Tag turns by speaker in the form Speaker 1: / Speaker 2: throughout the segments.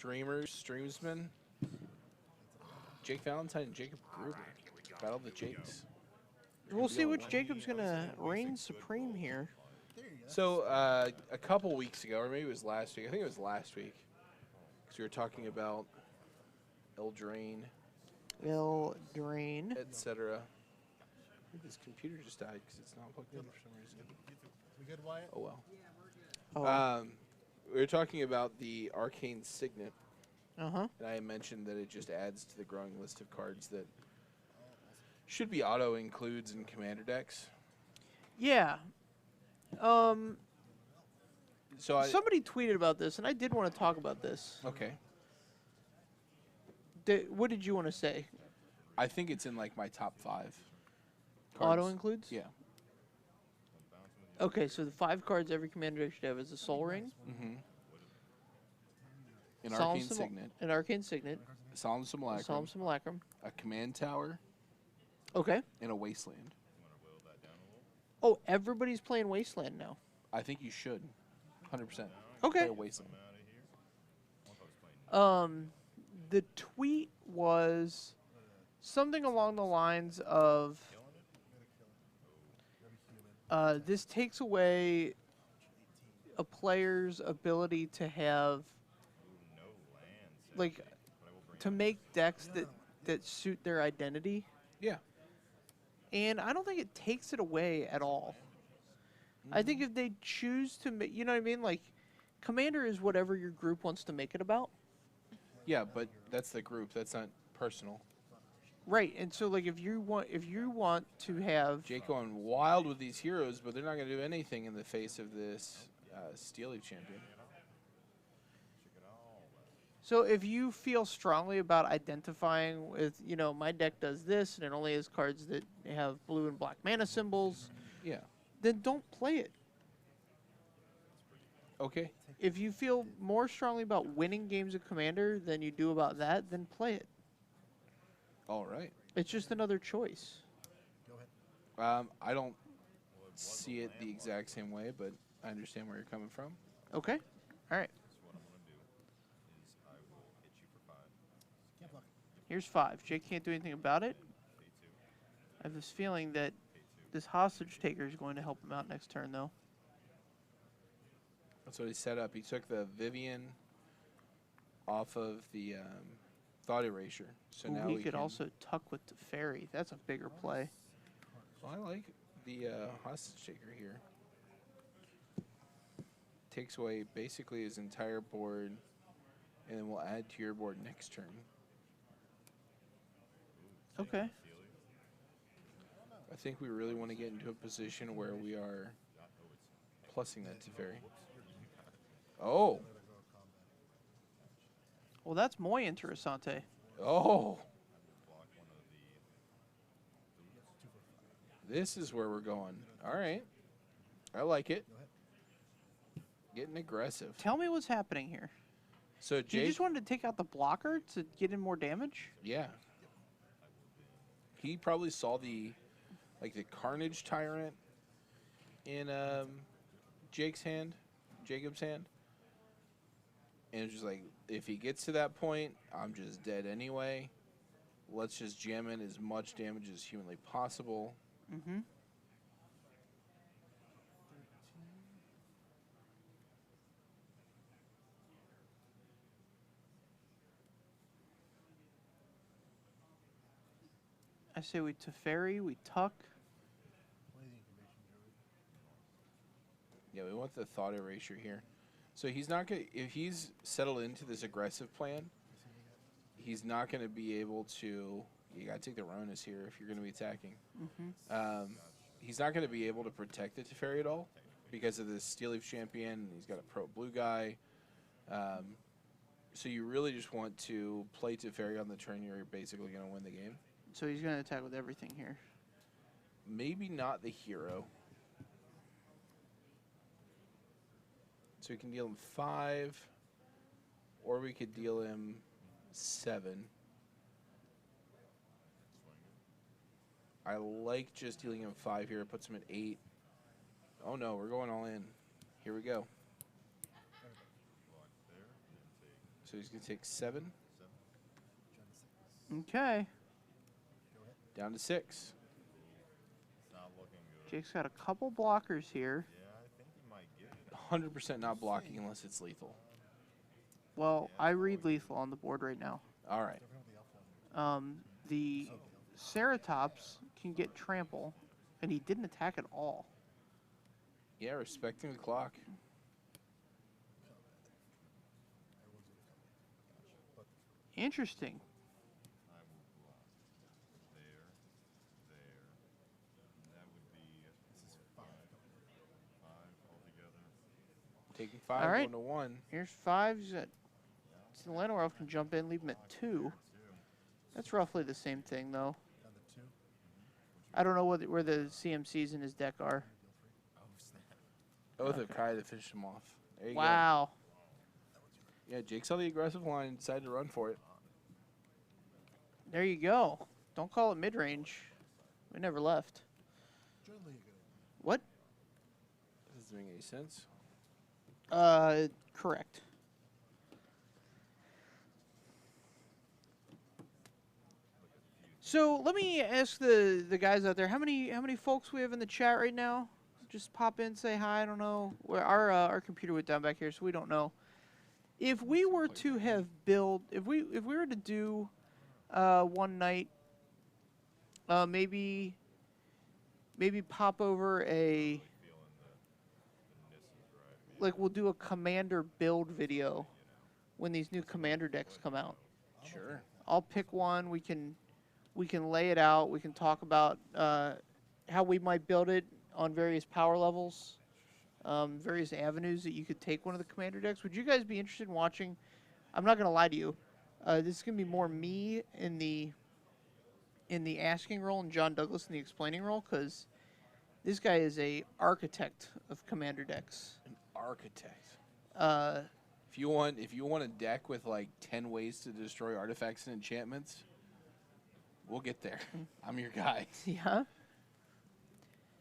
Speaker 1: streamsmen, Jake Valentine and Jacob Gruber. Battle of the Jakes.
Speaker 2: We'll see which Jacob's going to reign supreme here.
Speaker 1: So, a couple weeks ago, or maybe it was last week. I think it was last week. Because we were talking about Eldraine. Etc. This computer just died because it's not plugged in for some reason.
Speaker 3: We good, Wyatt?
Speaker 1: Oh, well.
Speaker 2: Oh.
Speaker 1: We were talking about the Arcane Signet.
Speaker 2: Uh-huh.
Speaker 1: And I mentioned that it just adds to the growing list of cards that should be auto-includes in Commander decks.
Speaker 2: Yeah.
Speaker 1: So
Speaker 2: somebody tweeted about this, and I did want to talk about this.
Speaker 1: Okay.
Speaker 2: What did you want to say?
Speaker 1: I think it's in, like, my top 5.
Speaker 2: Auto includes?
Speaker 1: Yeah.
Speaker 2: Okay, so the 5 cards every commander deck should have is a Soul Ring.
Speaker 1: Mm-hmm. An Arcane Signet.
Speaker 2: An Arcane Signet.
Speaker 1: A Solemn Simulacrum.
Speaker 2: A Solemn Simulacrum.
Speaker 1: A Command Tower.
Speaker 2: Okay.
Speaker 1: And a Wasteland.
Speaker 2: Oh, everybody's playing Wasteland now.
Speaker 1: I think you should. 100%.
Speaker 2: Okay.
Speaker 1: Play a Wasteland.
Speaker 2: The tweet was something along the lines of, this takes away a player's ability to have, like, to make decks that suit their identity.
Speaker 1: Yeah.
Speaker 2: And I don't think it takes it away at all. I think if they choose to make, you know what I mean? Like, Commander is whatever your group wants to make it about.
Speaker 1: Yeah, but that's the group. That's not personal.
Speaker 2: Right, and so like if you want to have
Speaker 1: Jake going wild with these heroes, but they're not going to do anything in the face of this Steel Leaf champion.
Speaker 2: So if you feel strongly about identifying with, you know, my deck does this and it only has cards that have blue and black mana symbols,
Speaker 1: yeah,
Speaker 2: then don't play it.
Speaker 1: Okay.
Speaker 2: If you feel more strongly about winning games of Commander than you do about that, then play it.
Speaker 1: All right.
Speaker 2: It's just another choice.
Speaker 1: I don't see it the exact same way, but I understand where you're coming from.
Speaker 2: Okay. All right. Here's 5. Jake can't do anything about it. I have this feeling that this hostage taker is going to help him out next turn, though.
Speaker 1: That's what he set up. He took the Vivian off of the Thought Erasure. So now
Speaker 2: he
Speaker 1: we
Speaker 2: could
Speaker 1: can
Speaker 2: also tuck with the Fairy. That's a bigger play.
Speaker 1: Well, I like the hostage taker here. Takes away basically his entire board, and then we'll add to your board next turn.
Speaker 2: Okay.
Speaker 1: I think we really want to get into a position where we are plussing that to Fairy. Oh.
Speaker 2: Well, that's muy interesante.
Speaker 1: Oh. This is where we're going. All right. I like it. Getting aggressive.
Speaker 2: Tell me what's happening here.
Speaker 1: So Jake,
Speaker 2: You just wanted to take out the blocker to get in more damage?
Speaker 1: yeah. He probably saw the Carnage Tyrant in Jacob's hand. And it's just like, if he gets to that point, I'm just dead anyway. Let's just jam in as much damage as humanly possible.
Speaker 2: Mm-hmm. I say we Teferi, we tuck.
Speaker 1: Yeah, we want the Thought Erasure here. So he's not going to, if he's settled into this aggressive plan, he's not going to be able to, you got to take the Ronas here if you're going to be attacking.
Speaker 2: Mm-hmm.
Speaker 1: He's not going to be able to protect the Teferi at all because of this Steel Leaf champion. He's got a pro blue guy. So you really just want to play Teferi on the turn. You're basically going to win the game.
Speaker 2: So he's going to attack with everything here.
Speaker 1: Maybe not the hero. So we can deal him 5, or we could deal him 7. I like just dealing him 5 here. It puts him at 8. Oh no, we're going all in. Here we go. So So he's going to take 7
Speaker 2: Okay.
Speaker 1: down to 6.
Speaker 3: Not looking good.
Speaker 2: Jake's got a couple blockers here.
Speaker 3: Yeah, I think he might get it.
Speaker 1: 100% not blocking unless it's lethal.
Speaker 2: Well, I read lethal on the board right now.
Speaker 1: All right.
Speaker 2: The Ceratops can get trample, and he didn't attack at all.
Speaker 1: Yeah, respecting the clock.
Speaker 2: Interesting.
Speaker 3: I will block. There. And that would be 5 altogether.
Speaker 1: Taking 5,
Speaker 2: All right.
Speaker 1: going to 1.
Speaker 2: Here's 5. The Llanowar Elf can jump in, leave him at 2. That's roughly the same thing, though. I don't know where the CMCs in his deck are.
Speaker 1: Oh, the Kai that finished him off. There you
Speaker 2: Wow.
Speaker 1: go. Yeah, Jake saw the aggressive line and decided to run for it.
Speaker 2: There you go. Don't call it mid-range. We never left. What?
Speaker 1: That doesn't make any sense.
Speaker 2: Correct. So let me ask the guys out there, how many folks we have in the chat right now? Just pop in, say hi. I don't know. Our computer went down back here, so we don't know. If we were to have if we were to do one night, maybe pop over we'll do a commander build video when these new commander decks come out.
Speaker 1: Sure.
Speaker 2: I'll pick one. We can lay it out. We can talk about how we might build it on various power levels, various avenues that you could take one of the commander decks. Would you guys be interested in watching? I'm not going to lie to you. This is going to be more me in the asking role and John Douglas in the explaining role, because this guy is a architect of commander decks.
Speaker 1: An architect.
Speaker 2: Uh,
Speaker 1: If you want a deck with like 10 ways to destroy artifacts and enchantments, we'll get there. I'm your guy.
Speaker 2: Yeah.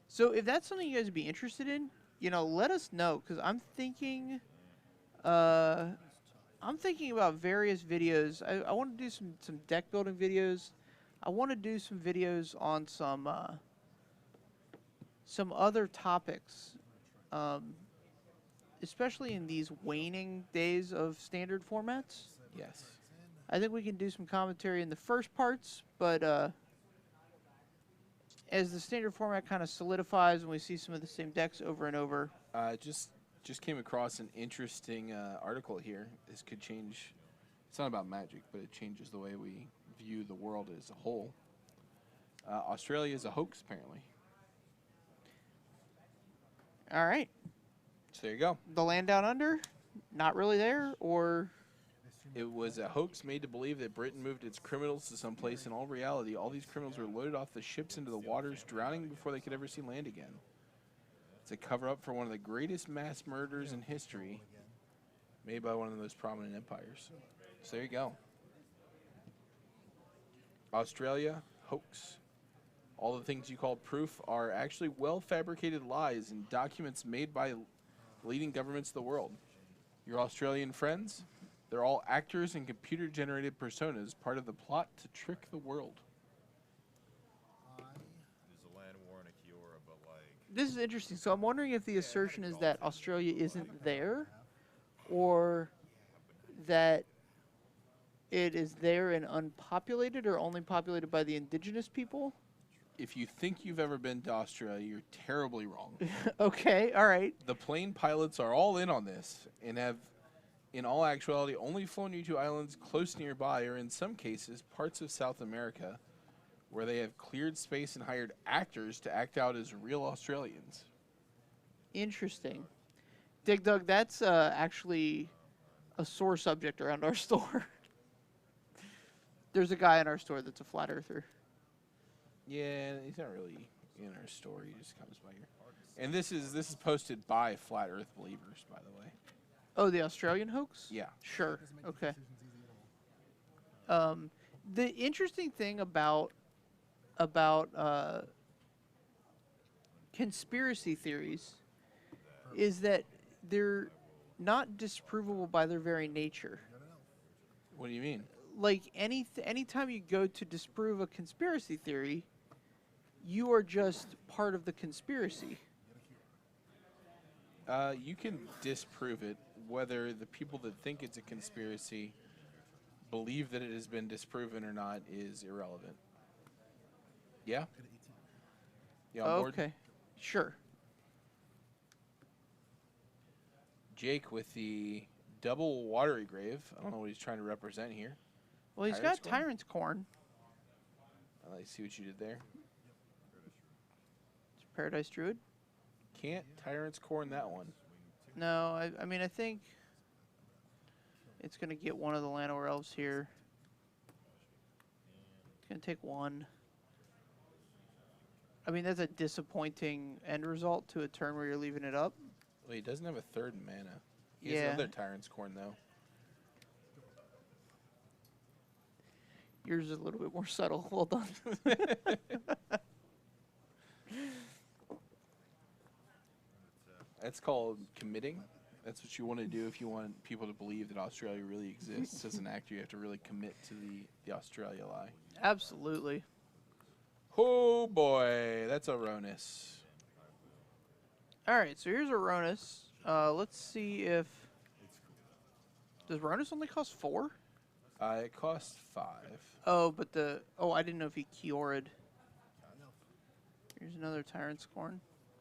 Speaker 2: So if that's something you guys would be interested in, let us know, because I'm thinking about various videos. I want to do some deck building videos. I want to do some videos on some other topics, especially in these waning days of standard formats.
Speaker 1: Yes.
Speaker 2: I think we can do some commentary in the first parts, but as the standard format kind of solidifies and we see some of the same decks over and over.
Speaker 1: Just came across an interesting article here. This could change. It's not about Magic, but it changes the way we view the world as a whole. Australia is a hoax, apparently.
Speaker 2: All right.
Speaker 1: So there you go.
Speaker 2: The land down under, not really there, or...
Speaker 1: It was a hoax made to believe that Britain moved its criminals to someplace. In all reality, all these criminals were loaded off the ships into the waters, drowning before they could ever see land again. It's a cover-up for one of the greatest mass murders in history, made by one of the most prominent empires. So there you go. Australia, hoax. All the things you call proof are actually well-fabricated lies and documents made by leading governments of the world. Your Australian friends? They're all actors and computer-generated personas, part of the plot to trick the world.
Speaker 3: There's a land war and a Kiora, but
Speaker 2: This is interesting. So I'm wondering if the assertion is that Australia isn't there, or that it is there and unpopulated, or only populated by the indigenous people.
Speaker 1: If you think you've ever been to Australia, you're terribly wrong.
Speaker 2: Okay, all right.
Speaker 1: The plane pilots are all in on this and have, in all actuality, only flown you to islands close nearby, or in some cases, parts of South America, where they have cleared space and hired actors to act out as real Australians.
Speaker 2: Interesting. Dig Dug, that's actually a sore subject around our store. There's a guy in our store that's a flat earther.
Speaker 1: Yeah, he's not really in our store. He just comes by here. And this is posted by Flat Earth believers, by the way.
Speaker 2: Oh, the Australian hoax?
Speaker 1: Yeah.
Speaker 2: Sure. Okay. The interesting thing about conspiracy theories is that they're not disprovable by their very nature.
Speaker 1: What do you mean?
Speaker 2: Like anytime you go to disprove a conspiracy theory, you are just part of the conspiracy.
Speaker 1: You can disprove it. Whether the people that think it's a conspiracy believe that it has been disproven or not is irrelevant. Yeah? You on board?
Speaker 2: Okay, sure.
Speaker 1: Jake with the double watery grave. I don't know what he's trying to represent here.
Speaker 2: Well, he's
Speaker 1: Tyrant's
Speaker 2: got
Speaker 1: corn?
Speaker 2: Tyrant's Corn.
Speaker 1: I see what you did there.
Speaker 2: It's Paradise Druid.
Speaker 1: Can't Tyrant's Corn that one.
Speaker 2: No, I mean, I think it's going to get one of the Llanowar Elves here. It's going to take one. I mean, that's a disappointing end result to a turn where you're leaving it up.
Speaker 1: Well, he doesn't have a third mana. He has
Speaker 2: Yeah.
Speaker 1: another Tyrant's Corn, though.
Speaker 2: Yours is a little bit more subtle. Well done.
Speaker 1: That's called committing. That's what you want to do if you want people to believe that Australia really exists. As an actor, you have to really commit to the Australia lie.
Speaker 2: Absolutely.
Speaker 1: Oh boy, that's Aronis.
Speaker 2: All right, so here's Aronis. Let's see if... Does Aronis only cost 4?
Speaker 1: It costs 5.
Speaker 2: Oh, but the... Oh, I didn't know if he Kiorid. Here's another Tyrant's Corn.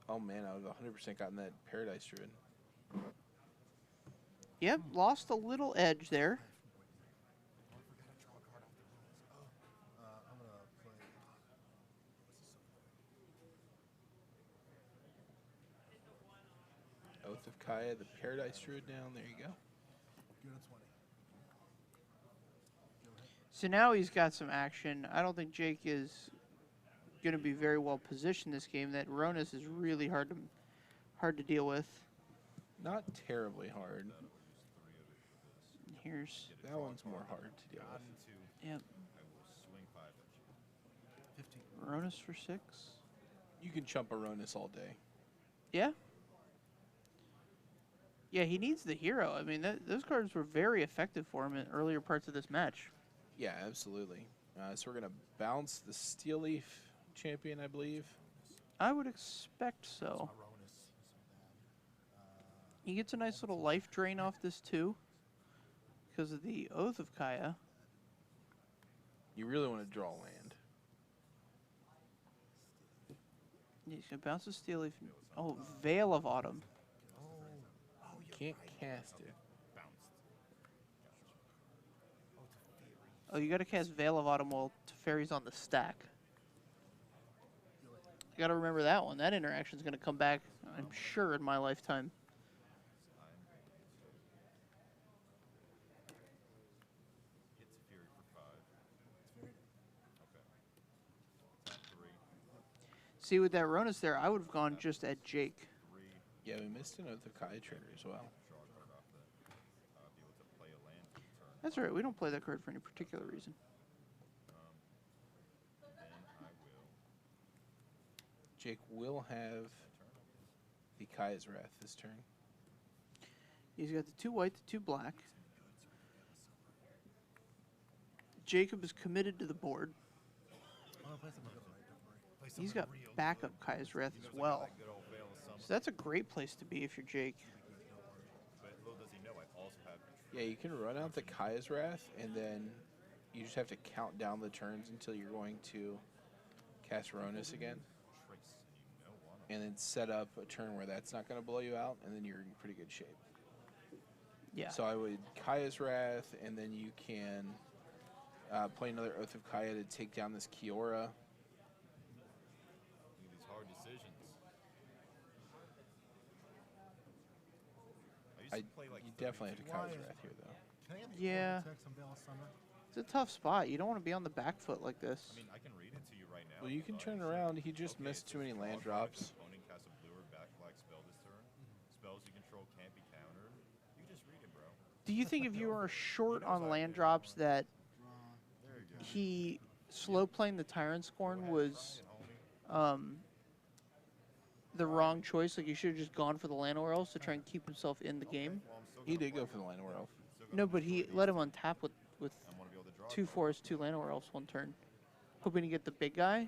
Speaker 1: Oh man, I would have 100% gotten that Paradise Druid.
Speaker 2: Yep, lost a little edge there.
Speaker 1: Oath of Kaya, the Paradise Druid down. There you go.
Speaker 2: So now he's got some action. I don't think Jake is going to be very well positioned this game. That Aronis is really hard to deal with.
Speaker 1: Not terribly hard.
Speaker 2: Here's...
Speaker 1: That one's more hard to deal with.
Speaker 2: Yep.
Speaker 3: I will swing 5 at you.
Speaker 2: Aronis for 6.
Speaker 1: You can chump Aronis all day.
Speaker 2: Yeah? Yeah, he needs the hero. I mean, those cards were very effective for him in earlier parts of this match.
Speaker 1: Yeah, absolutely. So we're going to bounce the Steel Leaf champion, I believe.
Speaker 2: I would expect so. He gets a nice little life drain off this too, because of the Oath of Kaya.
Speaker 1: You really want to draw land.
Speaker 2: He's going to bounce the Steel Leaf. Oh, Veil of Autumn.
Speaker 1: Can't cast it.
Speaker 2: Oh, you got to cast Veil of Autumn while Teferi's on the stack. You got to remember that one. That interaction's going to come back, I'm sure, in my lifetime.
Speaker 3: Hit Fury for 5. Okay. Tap 3.
Speaker 2: See, with that Aronis there, I would have gone just at Jake.
Speaker 3: 3.
Speaker 1: Yeah, we missed an Oath of Kaya trigger as well.
Speaker 3: Draw a card off that. Be able to play a land for the turn.
Speaker 2: That's all right. We don't play that card for any particular reason.
Speaker 3: Then I will.
Speaker 1: Jake will have the Kaya's Wrath this turn.
Speaker 2: He's got the 2 white, the 2 black. Jacob is committed to the board. He's got backup Kaya's Wrath as well.
Speaker 3: Good old Veil of Summer.
Speaker 2: So that's a great place to be if you're Jake.
Speaker 3: But little does he know, I also have.
Speaker 1: Yeah, you can run out the Kaya's Wrath, and then you just have to count down the turns until you're going to cast Aronis again.
Speaker 3: Trace, and you know one.
Speaker 1: And then set up a turn where that's not going to blow you out, and then you're in pretty good shape.
Speaker 2: Yeah.
Speaker 1: So I would Kaya's Wrath, and then you can play another Oath of Kaya to take down this Kiora.
Speaker 3: These hard decisions. I used to play like
Speaker 1: You definitely have to
Speaker 3: 32.
Speaker 1: Kaya's Wrath here, though.
Speaker 2: Yeah. It's a tough spot. You don't want to be on the back foot like this.
Speaker 3: I mean, I can read it to you right now.
Speaker 1: Well, you can turn around. He just missed too many land drops.
Speaker 3: Opponent casts a blue or black spell this turn. Spells you control can't be countered. You just read it, bro.
Speaker 2: Do you think if you are short on land drops that he slow playing the Tyrant's Corn was the wrong choice? Like, you should have just gone for the Llanowar Elves to try and keep himself in the game?
Speaker 1: He did go for the Llanowar Elf.
Speaker 2: No, but he let him untap with with
Speaker 3: I want to be able to draw.
Speaker 2: 2 forests, 2 Llanowar Elves one turn, hoping to get the big guy.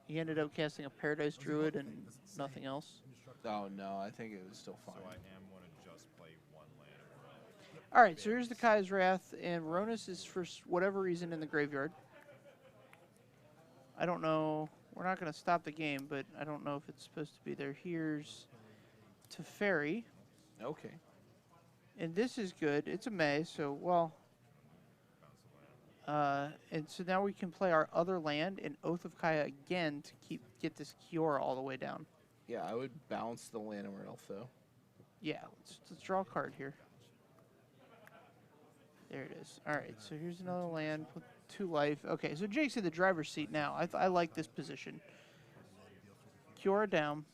Speaker 2: He ended up casting a Paradise Druid and nothing else.
Speaker 1: Oh no, I think it was still
Speaker 3: So
Speaker 1: fine.
Speaker 3: I am going to just play one land of Realm.
Speaker 2: All right, so here's the Kai's Wrath, and Ronus is for whatever reason in the graveyard. I don't know. We're not going to stop the game, but I don't know if it's supposed to be there. Here's Teferi,
Speaker 1: Okay.
Speaker 2: and this is good. It's a May, so, well... and so now we can play our other land in Oath of Kaya again to get this Kiora all the way down.
Speaker 1: Yeah, I would bounce the Llanowar Elf though.
Speaker 2: Yeah, let's draw a card here. There it is. All right, so here's another land. Put 2 life. Okay, so Jake's in the driver's seat now. I like this position. Kiora down.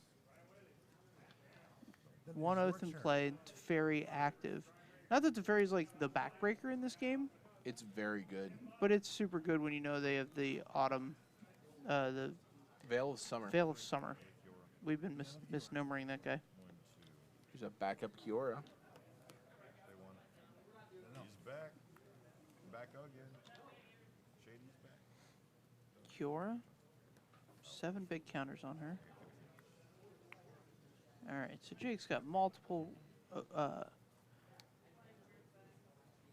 Speaker 2: 1 Oath in play. Teferi active. Not that Teferi's like the backbreaker in this game,
Speaker 1: It's very good.
Speaker 2: but it's super good when you know they have the autumn, the
Speaker 1: Veil of Summer.
Speaker 2: Veil of Summer. We've been misnumbering that guy.
Speaker 1: Here's a backup Kiora.
Speaker 3: They won. He's back. Back again. Shady's back.
Speaker 2: Kiora. 7 big counters on her. All right, so Jake's got multiple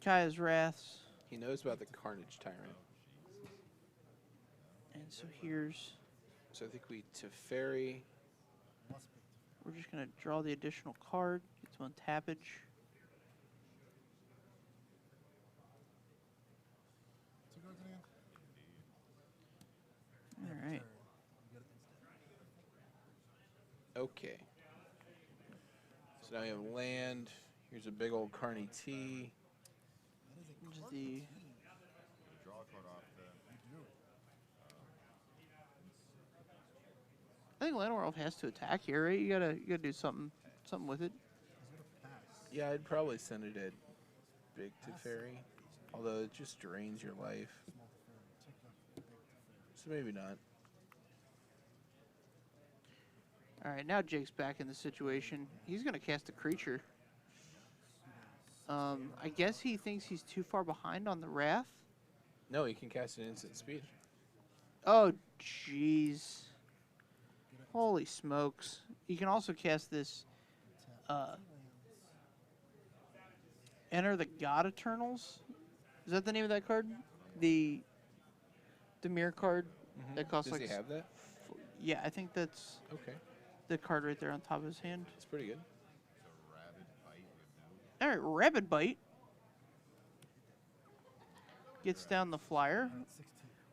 Speaker 2: Kaya's Wraths.
Speaker 1: He knows about the Carnage Tyrant.
Speaker 2: And so here's,
Speaker 1: So I think we Teferi.
Speaker 2: we're just going to draw the additional card, get some untappage. All right.
Speaker 1: Okay. So now we have land. Here's a big old Carney T.
Speaker 2: Here's the
Speaker 3: Draw a card off the.
Speaker 2: I think Llanowar Elf has to attack here, right? You gotta do something with it.
Speaker 1: Yeah, I'd probably send it at big Teferi. Although it just drains your life. So maybe not.
Speaker 2: All right, now Jake's back in the situation. He's gonna cast a creature. I guess he thinks he's too far behind on the Wrath.
Speaker 1: No, you can cast it instant speed.
Speaker 2: Oh, jeez. Holy smokes. You can also cast this, Enter the God Eternals. Is that the name of that card? The mirror card that costs
Speaker 1: Does
Speaker 2: like...
Speaker 1: he have that?
Speaker 2: Yeah, I think that's
Speaker 1: Okay.
Speaker 2: the card right there on top of his hand.
Speaker 1: It's pretty good.
Speaker 3: So rabid bite with no.
Speaker 2: All right, Rabid Bite. Gets down the flyer,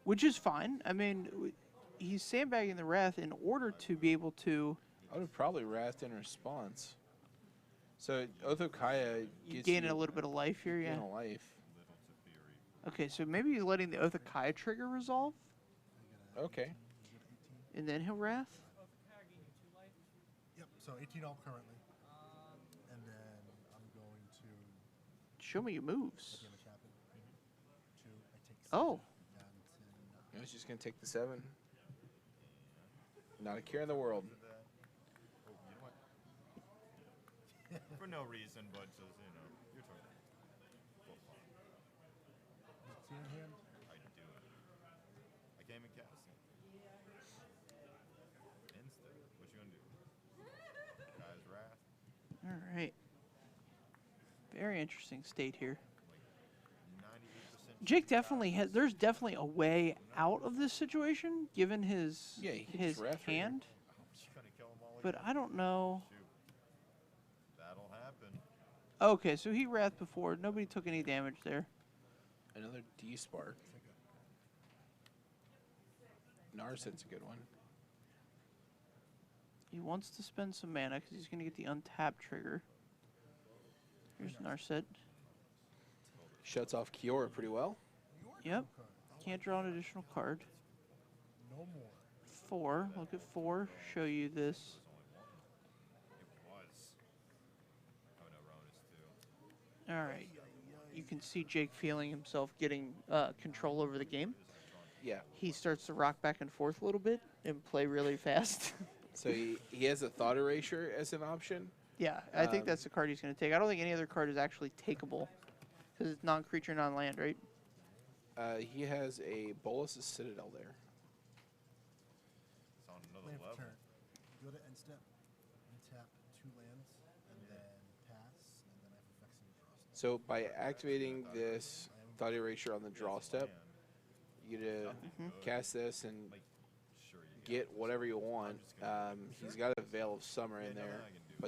Speaker 2: which is fine. I mean, he's sandbagging the Wrath in order to be able to...
Speaker 1: I would have probably Wrathed in response. So Oath of Kaya
Speaker 2: You
Speaker 1: gets
Speaker 2: gain
Speaker 1: you
Speaker 2: a little bit of life here, yeah.
Speaker 1: gain a life.
Speaker 2: Okay, so maybe he's letting the Oath of Kaya trigger resolve,
Speaker 1: Okay.
Speaker 2: and then he'll Wrath.
Speaker 4: Yep, so 18 all currently. And then I'm going to
Speaker 2: Show me your moves.
Speaker 4: damage happen. 2, I take 7
Speaker 2: Oh.
Speaker 4: down to 9.
Speaker 1: I was just gonna take the 7. Not a care in the world.
Speaker 3: Oh, you know what? For no reason, but just, you know, your turn. For fun.
Speaker 4: See in hand?
Speaker 3: I do. I can't even cast it. Instant. What you gonna do? Guy's Wrath.
Speaker 2: All right. Very interesting state here.
Speaker 3: 98%.
Speaker 2: Jake definitely has. There's definitely a way out of this situation, given his
Speaker 1: Yeah, he can
Speaker 2: his
Speaker 1: just Wrath right here.
Speaker 2: hand.
Speaker 3: I'm just gonna kill them all
Speaker 2: But
Speaker 3: again.
Speaker 2: I don't know.
Speaker 3: Shoot. That'll happen.
Speaker 2: Okay, so he Wrath before. Nobody took any damage there.
Speaker 1: Another D Spark. Narset's a good one.
Speaker 2: He wants to spend some mana because he's going to get the untap trigger. Here's Narset.
Speaker 1: Shuts off Kiora pretty well.
Speaker 2: Yep. Can't draw an additional card.
Speaker 4: No more.
Speaker 2: 4. Look at 4. Show you this.
Speaker 3: It was. Oh no, Ronus too.
Speaker 2: All right. You can see Jake feeling himself getting control over the game.
Speaker 1: Yeah.
Speaker 2: He starts to rock back and forth a little bit and play really fast.
Speaker 1: So he has a Thought Erasure as an option.
Speaker 2: Yeah, I think
Speaker 1: Um,
Speaker 2: that's the card he's going to take. I don't think any other card is actually takeable because it's non-creature, non-land, right?
Speaker 1: He has a Bolus's Citadel there.
Speaker 3: It's on another
Speaker 4: Land for
Speaker 3: level.
Speaker 4: turn. Go to end step, untap 2 lands, and then pass, and then I have effects in the draw step.
Speaker 1: So by activating this thought erasure on the draw step,
Speaker 3: Land,
Speaker 1: you get to
Speaker 3: nothing good.
Speaker 1: cast this and
Speaker 3: Like, sure, you got
Speaker 1: get
Speaker 3: this.
Speaker 1: whatever you
Speaker 3: I'm
Speaker 1: want.
Speaker 3: just gonna-
Speaker 1: He's got a Veil of Summer
Speaker 3: Yeah,
Speaker 1: in
Speaker 3: no, no,
Speaker 1: there.
Speaker 3: I can